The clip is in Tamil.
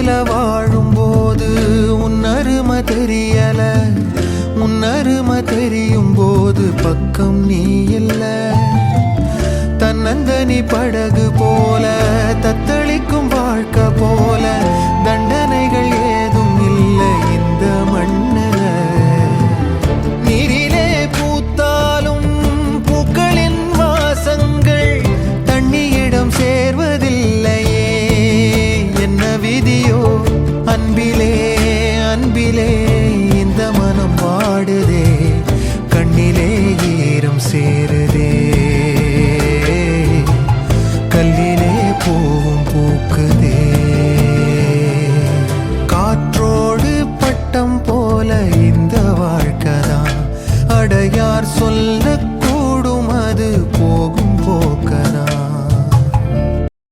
பக்கத்துல வாழும்போது உன்னருமை தெரியல, உன்னருமை தெரியும் போது பக்கம் நீ இல்ல. தன்னந்தனி படகு